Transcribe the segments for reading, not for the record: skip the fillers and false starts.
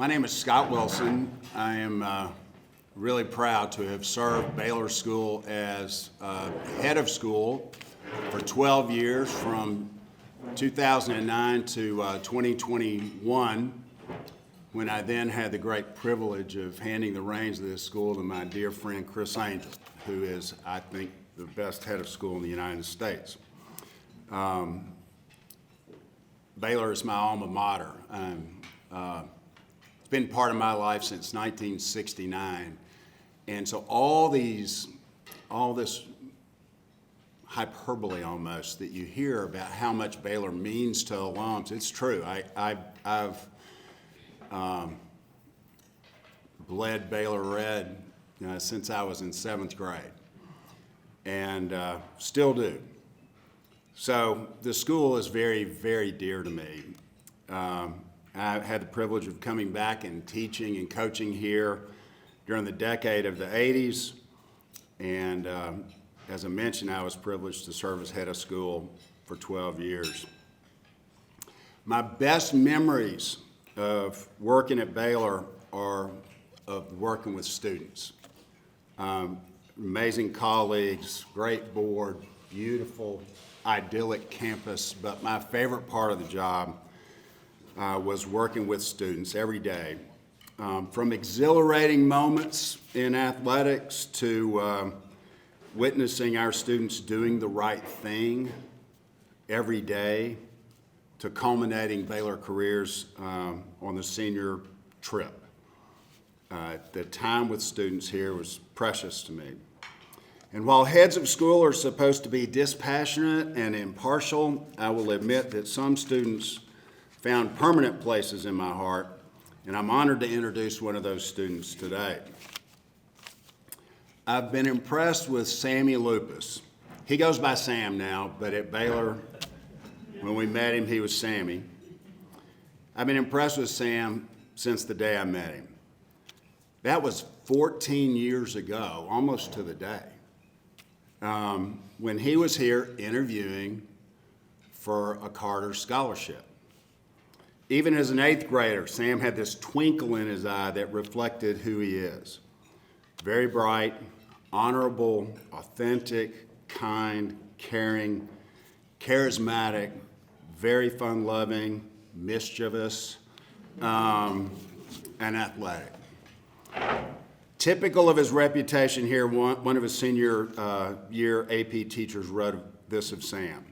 My name is Scott Wilson. I am really proud to have served Baylor School as head of school for 12 years, from 2009 to 2021, when I then had the great privilege of handing the reins of this school to my dear friend Chris Angel, who is, I think, the best head of school in the United States. Baylor is my alma mater. It's been part of my life since 1969. And so all this hyperbole almost that you hear about how much Baylor means to alums, it's true. I've bled Baylor red since I was in 7th grade, and still do. So the school is very, very dear to me. I've had the privilege of coming back and teaching and coaching here during the decade of the 80s, and as I mentioned, I was privileged to serve as head of school for 12 years. My best memories of working at Baylor are of working with students. Amazing colleagues, great board, beautiful, idyllic campus, but my favorite part of the job was working with students every day. From exhilarating moments in athletics to witnessing our students doing the right thing every day, to culminating Baylor careers on the senior trip. The time with students here was precious to me. And while heads of school are supposed to be dispassionate and impartial, I will admit that some students found permanent places in my heart, and I'm honored to introduce one of those students today. I've been impressed with Sammy Lupas. He goes by Sam now, but at Baylor, when we met him, he was Sammy. I've been impressed with Sam since the day I met him. That was 14 years ago, almost to the day, when he was here interviewing for a Carter Scholarship. Even as an 8th grader, Sam had this twinkle in his eye that reflected who he is. Very bright, honorable, authentic, kind, caring, charismatic, very fun-loving, mischievous, and athletic. Typical of his reputation here, one of his senior year AP teachers wrote this of Sam: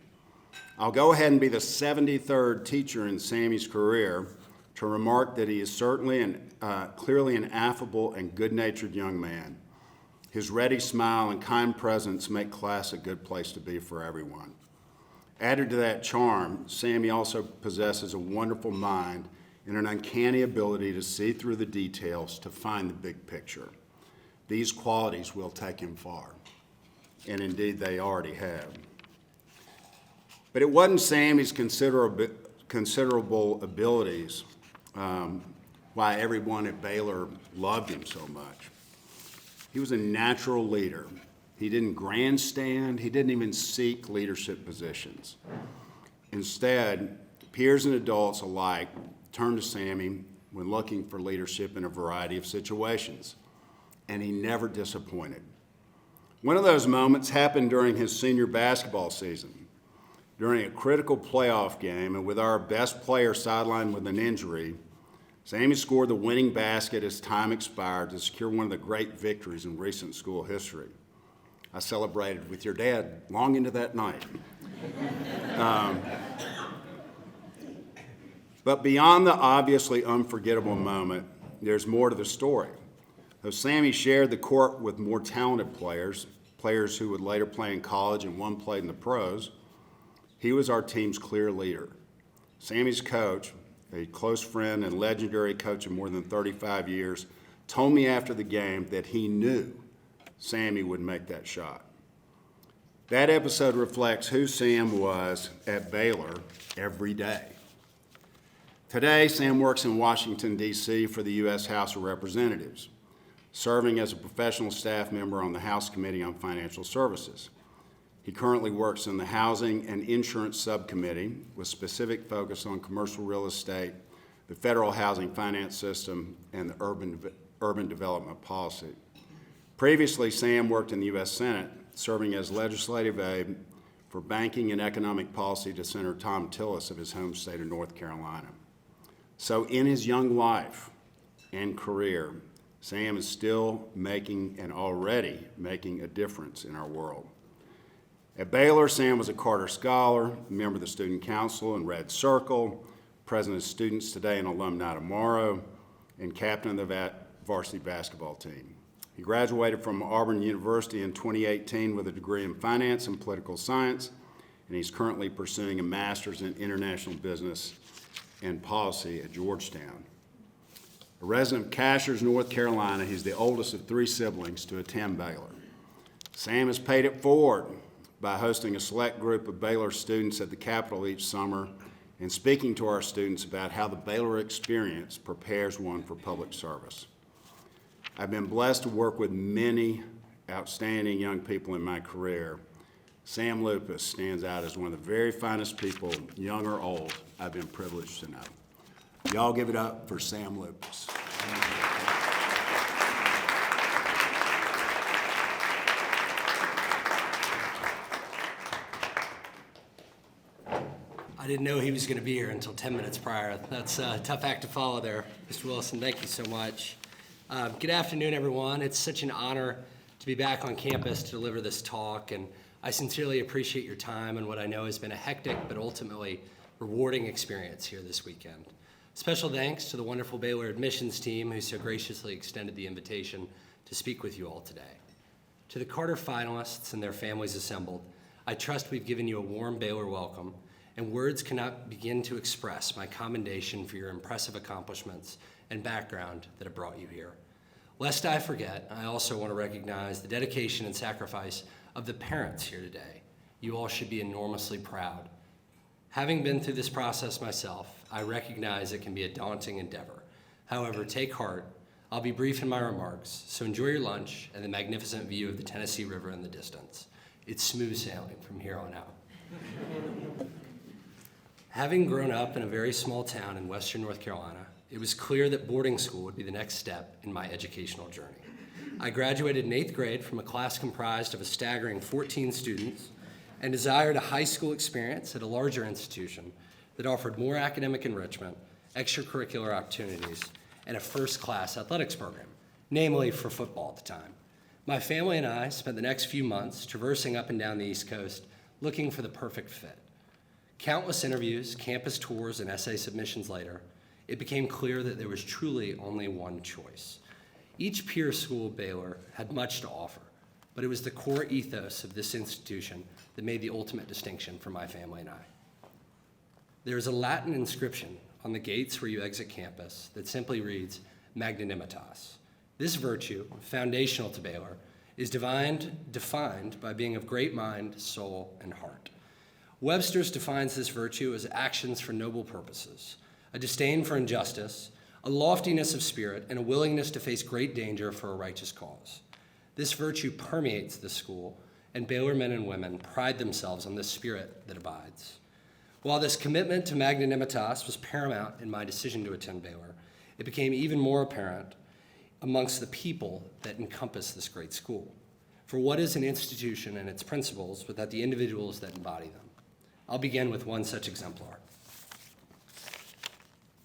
"I'll go ahead and be the 73rd teacher in Sammy's career to remark that he is certainly and clearly an affable and good-natured young man. His ready smile and kind presence make class a good place to be for everyone." Added to that charm, Sammy also possesses a wonderful mind and an uncanny ability to see through the details to find the big picture. These qualities will take him far, and indeed they already have. But it wasn't Sammy's considerable abilities why everyone at Baylor loved him so much. He was a natural leader. He didn't grandstand. He didn't even seek leadership positions. Instead, peers and adults alike turned to Sammy when looking for leadership in a variety of situations, and he never disappointed. One of those moments happened during his senior basketball season. During a critical playoff game, and with our best player sidelined with an injury, Sammy scored the winning basket as time expired to secure one of the great victories in recent school history. I celebrated with your dad long into that night. But beyond the obviously unforgettable moment, there's more to the story. Though Sammy shared the court with more talented players who would later play in college and one played in the pros, he was our team's clear leader. Sammy's coach, a close friend and legendary coach of more than 35 years, told me after the game that he knew Sammy would make that shot. That episode reflects who Sam was at Baylor every day. Today, Sam works in Washington, D.C. for the U.S. House of Representatives, serving as a professional staff member on the House Committee on Financial Services. He currently works in the Housing and Insurance Subcommittee with specific focus on commercial real estate, the federal housing finance system, and the urban development policy. Previously, Sam worked in the U.S. Senate, serving as legislative aide for banking and economic policy to Senator Tom Tillis of his home state of North Carolina. So in his young life and career, Sam is still making and already making a difference in our world. At Baylor, Sam was a Carter Scholar, member of the Student Council and Red Circle, president of Students Today and Alumni Tomorrow, and captain of the varsity basketball team. He graduated from Auburn University in 2018 with a degree in finance and political science, and he's currently pursuing a master's in international business and policy at Georgetown. A resident of Cashers, North Carolina, he's the oldest of 3 siblings to attend Baylor. Sam has paid it forward by hosting a select group of Baylor students at the Capitol each summer and speaking to our students about how the Baylor experience prepares one for public service. I've been blessed to work with many outstanding young people in my career. Sam Lupas stands out as one of the very finest people, young or old, I've been privileged to know. Y'all give it up for Sam Lupas. I didn't know he was going to be here until 10 minutes prior. That's a tough act to follow there. Mr. Wilson, thank you so much. Good afternoon, everyone. It's such an honor to be back on campus to deliver this talk, and I sincerely appreciate your time and what I know has been a hectic but ultimately rewarding experience here this weekend. Special thanks to the wonderful Baylor admissions team who so graciously extended the invitation to speak with you all today. To the Carter finalists and their families assembled, I trust we've given you a warm Baylor welcome, and words cannot begin to express my commendation for your impressive accomplishments and background that have brought you here. Lest I forget, I also want to recognize the dedication and sacrifice of the parents here today. You all should be enormously proud. Having been through this process myself, I recognize it can be a daunting endeavor. However, take heart. I'll be brief in my remarks, so enjoy your lunch and the magnificent view of the Tennessee River in the distance. It's smooth sailing from here on out. Having grown up in a very small town in western North Carolina, it was clear that boarding school would be the next step in my educational journey. I graduated in 8th grade from a class comprised of a staggering 14 students and desired a high school experience at a larger institution that offered more academic enrichment, extracurricular opportunities, and a first-class athletics program, namely for football at the time. My family and I spent the next few months traversing up and down the East Coast looking for the perfect fit. Countless interviews, campus tours, and essay submissions later, it became clear that there was truly only one choice. Each peer school at Baylor had much to offer, but it was the core ethos of this institution that made the ultimate distinction for my family and I. There is a Latin inscription on the gates where you exit campus that simply reads, magnanimitas. This virtue, foundational to Baylor, is defined by being of great mind, soul, and heart. Webster's defines this virtue as actions for noble purposes, a disdain for injustice, a loftiness of spirit, and a willingness to face great danger for a righteous cause. This virtue permeates the school, and Baylor men and women pride themselves on this spirit that abides. While this commitment to magnanimitas was paramount in my decision to attend Baylor, it became even more apparent amongst the people that encompass this great school. For what is an institution and its principles without the individuals that embody them? I'll begin with one such exemplar.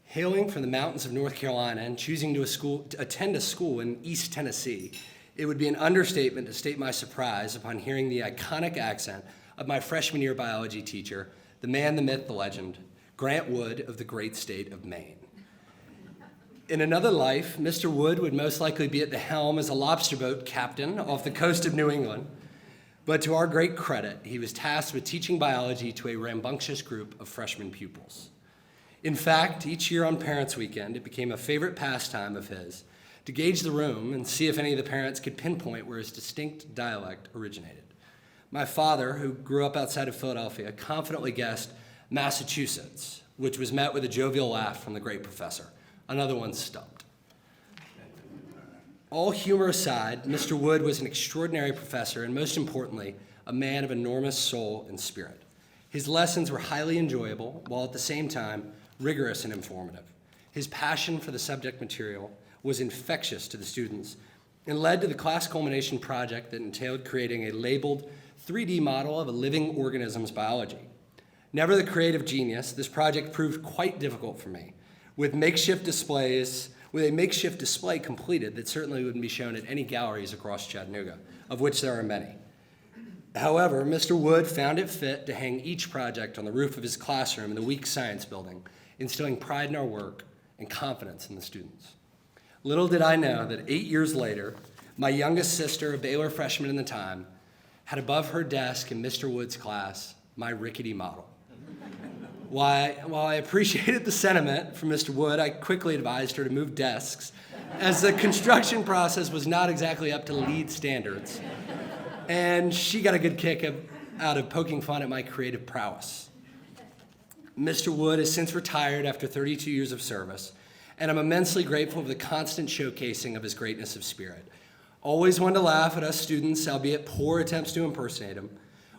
Hailing from the mountains of North Carolina and choosing to attend a school in East Tennessee, it would be an understatement to state my surprise upon hearing the iconic accent of my freshman year biology teacher, the man, the myth, the legend, Grant Wood of the great state of Maine. In another life, Mr. Wood would most likely be at the helm as a lobster boat captain off the coast of New England. But to our great credit, he was tasked with teaching biology to a rambunctious group of freshman pupils. In fact, each year on Parents' Weekend, it became a favorite pastime of his to gauge the room and see if any of the parents could pinpoint where his distinct dialect originated. My father, who grew up outside of Philadelphia, confidently guessed Massachusetts, which was met with a jovial laugh from the great professor. Another one stumped. All humor aside, Mr. Wood was an extraordinary professor and, most importantly, a man of enormous soul and spirit. His lessons were highly enjoyable, while at the same time rigorous and informative. His passion for the subject material was infectious to the students and led to the class culmination project that entailed creating a labeled 3D model of a living organism's biology. Never the creative genius, this project proved quite difficult for me, with a makeshift display completed that certainly wouldn't be shown at any galleries across Chattanooga, of which there are many. However, Mr. Wood found it fit to hang each project on the roof of his classroom in the Week Science Building, instilling pride in our work and confidence in the students. Little did I know that 8 years later, my youngest sister, a Baylor freshman in the time, had above her desk in Mr. Wood's class my rickety model. While I appreciated the sentiment from Mr. Wood, I quickly advised her to move desks, as the construction process was not exactly up to LEED standards, and she got a good kick out of poking fun at my creative prowess. Mr. Wood has since retired after 32 years of service, and I'm immensely grateful for the constant showcasing of his greatness of spirit. Always one to laugh at us students, albeit poor attempts to impersonate him,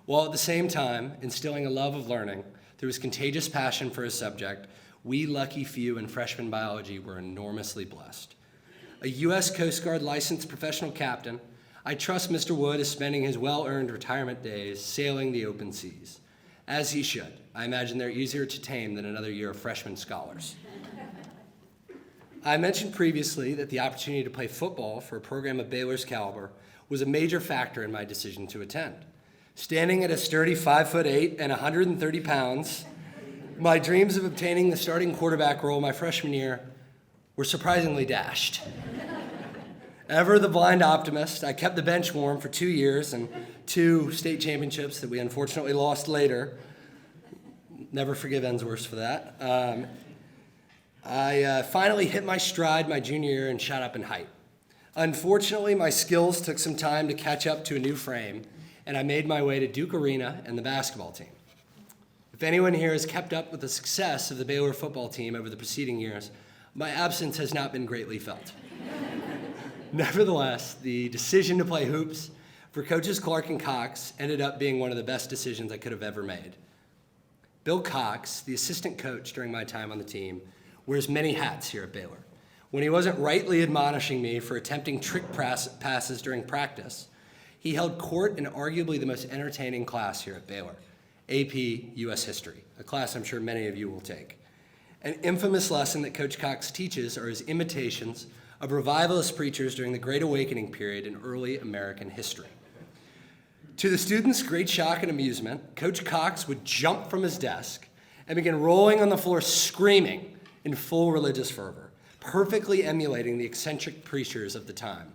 while at the same time instilling a love of learning through his contagious passion for his subject. We lucky few in freshman biology were enormously blessed. A U.S. Coast Guard licensed professional captain, I trust Mr. Wood is spending his well-earned retirement days sailing the open seas. As he should. I imagine they're easier to tame than another year of freshman scholars. I mentioned previously that the opportunity to play football for a program of Baylor's caliber was a major factor in my decision to attend. Standing at a sturdy 5'8" and 130 pounds, my dreams of obtaining the starting quarterback role my freshman year were surprisingly dashed. Ever the blind optimist, I kept the bench warm for 2 years and 2 state championships that we unfortunately lost later. Never forgive Ensworth for that. I finally hit my stride my junior year and shot up in height. Unfortunately, my skills took some time to catch up to a new frame, and I made my way to Duke Arena and the basketball team. If anyone here has kept up with the success of the Baylor football team over the preceding years, my absence has not been greatly felt. Nevertheless, the decision to play hoops for coaches Clark and Cox ended up being one of the best decisions I could have ever made. Bill Cox, the assistant coach during my time on the team, wears many hats here at Baylor. When he wasn't rightly admonishing me for attempting trick passes during practice, he held court in arguably the most entertaining class here at Baylor, AP U.S. History, a class I'm sure many of you will take. An infamous lesson that Coach Cox teaches are his imitations of revivalist preachers during the Great Awakening period in early American history. To the students' great shock and amusement, Coach Cox would jump from his desk and begin rolling on the floor screaming in full religious fervor, perfectly emulating the eccentric preachers of the time.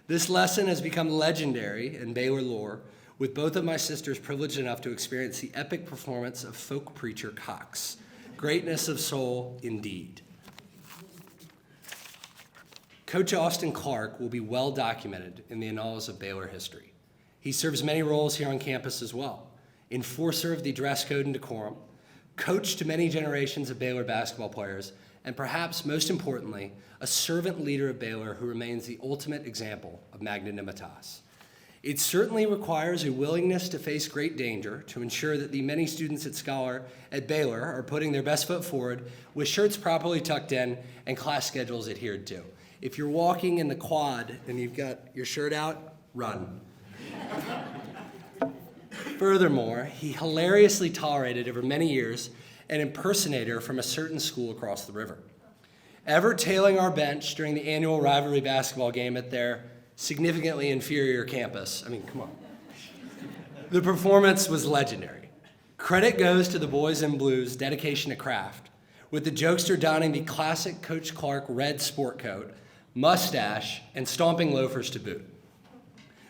This lesson has become legendary in Baylor lore, with both of my sisters privileged enough to experience the epic performance of folk preacher Cox. Greatness of soul indeed. Coach Austin Clark will be well documented in the annals of Baylor history. He serves many roles here on campus as well. Enforcer of the dress code and decorum, coach to many generations of Baylor basketball players, and perhaps most importantly, a servant leader of Baylor who remains the ultimate example of magnanimitas. It certainly requires a willingness to face great danger to ensure that the many students at Baylor are putting their best foot forward with shirts properly tucked in and class schedules adhered to. If you're walking in the quad and you've got your shirt out, run. Furthermore, he hilariously tolerated over many years an impersonator from a certain school across the river. Ever tailing our bench during the annual rivalry basketball game at their significantly inferior campus. I mean, come on. The performance was legendary. Credit goes to the boys in blue's dedication to craft, with the jokester donning the classic Coach Clark red sport coat, mustache, and stomping loafers to boot.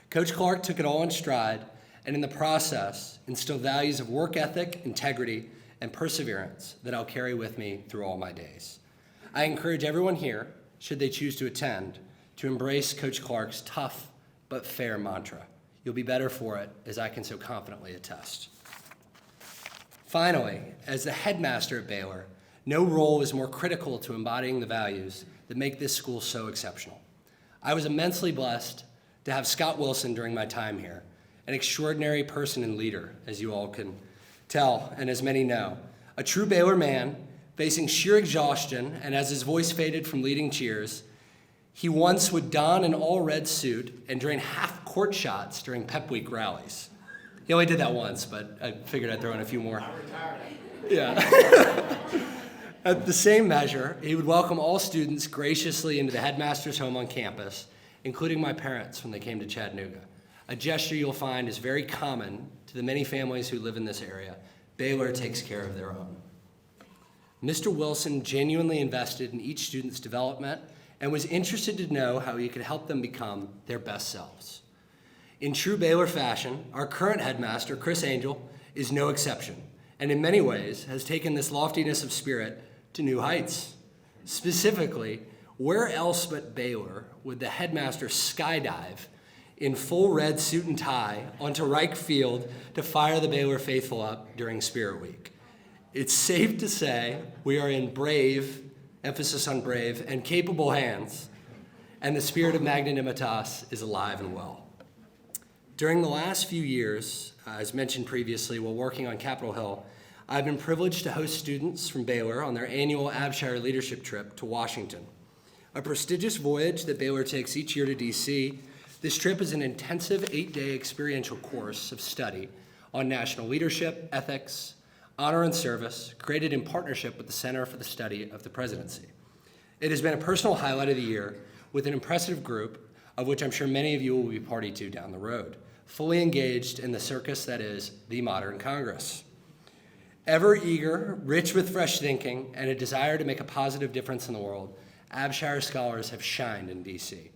Coach Clark took it all in stride, and in the process, instilled values of work ethic, integrity, and perseverance that I'll carry with me through all my days. I encourage everyone here, should they choose to attend, to embrace Coach Clark's tough but fair mantra. You'll be better for it, as I can so confidently attest. Finally, as the headmaster at Baylor, no role is more critical to embodying the values that make this school so exceptional. I was immensely blessed to have Scott Wilson during my time here, an extraordinary person and leader, as you all can tell, and as many know. A true Baylor man, Facing sheer exhaustion, and as his voice faded from leading cheers, he once would don an all-red suit and drain half-court shots during Pep Week rallies. He only did that once, but I figured I'd throw in a few more. I retired. Yeah. At the same measure, he would welcome all students graciously into the headmaster's home on campus, including my parents when they came to Chattanooga. A gesture you'll find is very common to the many families who live in this area. Baylor takes care of their own. Mr. Wilson genuinely invested in each student's development and was interested to know how he could help them become their best selves. In true Baylor fashion, our current headmaster, Chris Angel, is no exception, and in many ways has taken this loftiness of spirit to new heights. Specifically, where else but Baylor would the headmaster skydive in full red suit and tie onto Reich Field to fire the Baylor faithful up during Spirit Week? It's safe to say we are in brave, emphasis on brave, and capable hands, and the spirit of magnanimitas is alive and well. During the last few years, as mentioned previously, while working on Capitol Hill, I've been privileged to host students from Baylor on their annual Abshire leadership trip to Washington. A prestigious voyage that Baylor takes each year to DC, this trip is an intensive 8-day experiential course of study on national leadership, ethics, honor and service, created in partnership with the Center for the Study of the Presidency. It has been a personal highlight of the year with an impressive group, of which I'm sure many of you will be party to down the road, fully engaged in the circus that is the modern Congress. Ever eager, rich with fresh thinking, and a desire to make a positive difference in the world, Abshire scholars have shined in DC.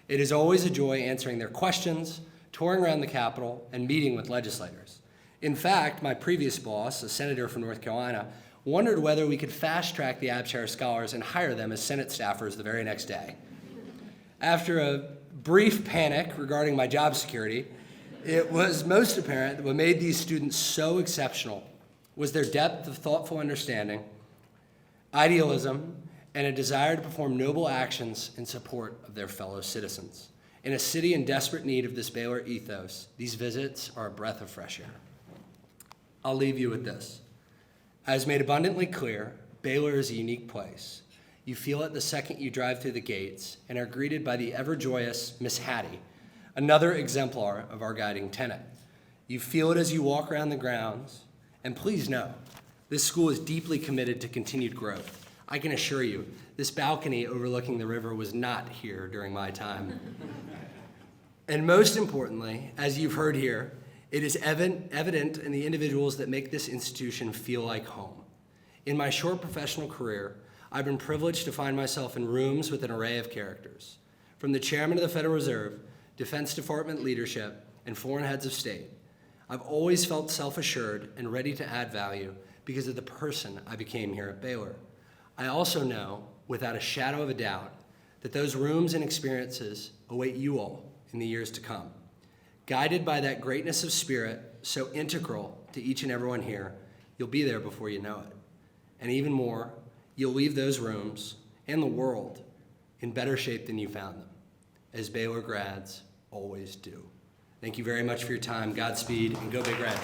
It is always a joy answering their questions, touring around the Capitol, and meeting with legislators. In fact, my previous boss, a senator from North Carolina, wondered whether we could fast-track the Abshire scholars and hire them as Senate staffers the very next day. After a brief panic regarding my job security, it was most apparent that what made these students so exceptional was their depth of thoughtful understanding, idealism, and a desire to perform noble actions in support of their fellow citizens. In a city in desperate need of this Baylor ethos, these visits are a breath of fresh air. I'll leave you with this. As made abundantly clear, Baylor is a unique place. You feel it the second you drive through the gates and are greeted by the ever-joyous Miss Hattie, another exemplar of our guiding tenet. You feel it as you walk around the grounds, and please know, this school is deeply committed to continued growth. I can assure you, this balcony overlooking the river was not here during my time. And most importantly, as you've heard here, it is evident in the individuals that make this institution feel like home. In my short professional career, I've been privileged to find myself in rooms with an array of characters, from the chairman of the Federal Reserve, Defense Department leadership, and foreign heads of state. I've always felt self-assured and ready to add value because of the person I became here at Baylor. I also know, without a shadow of a doubt, that those rooms and experiences await you all in the years to come. Guided by that greatness of spirit so integral to each and everyone here, you'll be there before you know it. And even more, you'll leave those rooms and the world in better shape than you found them, as Baylor grads always do. Thank you very much for your time. Godspeed, and go Big Red.